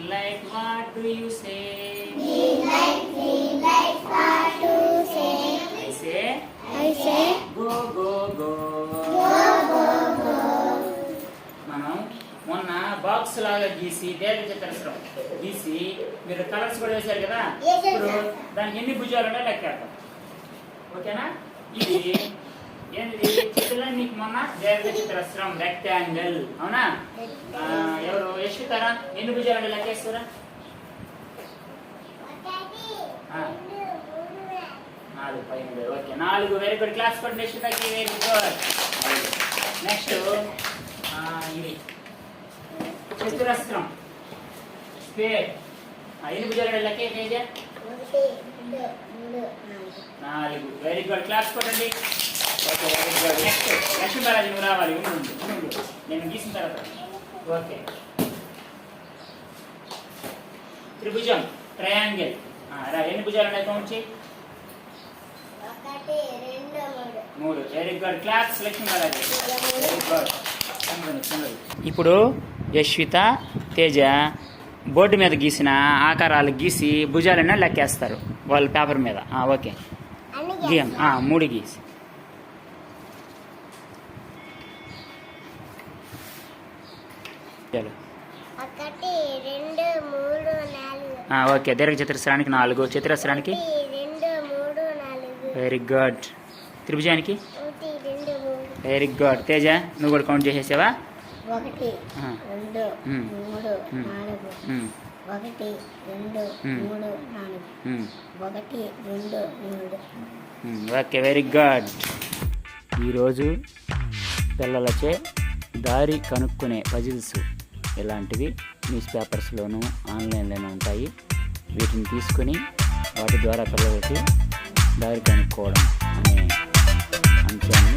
like, what do you say? Green light, what do you say? I say, go, go, go. మనం మొన్న box లాగా గీసి దీర్ఘ చతురస్రం గీసి మీరు కలర్స్ కూడా వేశారు కదా. ఇప్పుడు దానికి ఎన్ని భుజాలు ఉన్నాయో లెక్కేద్దాం. ఓకేనా? ఇది ఏంటి చిత్రంలో మీకు మొన్న దీర్ఘ చతురస్రం రెక్టాంగిల్ అవునా? ఎవరు యశ్వితారా ఎన్ని భుజాలు లెక్కేస్తారా? 4 పైన. ఓకే 4. Very good. క్లాస్ కొట్టండి యశ్వితకి. Very good. నెక్స్ట్ ఇది చతురస్రం స్క్వేర్. ఎన్ని భుజాలు లెక్క తేజ? 4. Very good. క్లాస్ కొట్టండి. Okay very good. Next Lakshmi Balaji నువ్వు రావాలి. ఉండు నేను గీసిన తర్వాత. ఓకే త్రిభుజం ట్రయాంగిల్. ఎన్ని భుజాలు ఉన్నాయి కౌంట్ చేయి? 1 2 3. Very good. Class Lakshmi Balaji. Very good. ఇప్పుడు యశ్విత తేజ బోర్డు మీద గీసిన ఆకారాలు గీసి భుజాలన్నా లెక్కేస్తారు వాళ్ళ పేపర్ మీద. ఓకే గీయం. 3 గీసి. చలో 1 2 3 4. ఓకే దీర్ఘ చతురస్రానికి 4. చతురస్రానికి 1 2 3 4. Very good. త్రిభుజానికి 1 2 3. Very good. తేజ నువ్వు కూడా కౌంట్ చేసేసావా? 1 2 3 4. 1 2 3 4. 1 2 3. Okay very good. ఈరోజు పిల్లలచే దారి కనుక్కునే పజిల్స్ ఇలాంటివి న్యూస్ పేపర్స్లోనూ ఆన్లైన్లోనూ ఉంటాయి. వీటిని తీసుకొని వాటి ద్వారా పిల్లలకి దారి కనుక్కోవడం అనే అంశాన్ని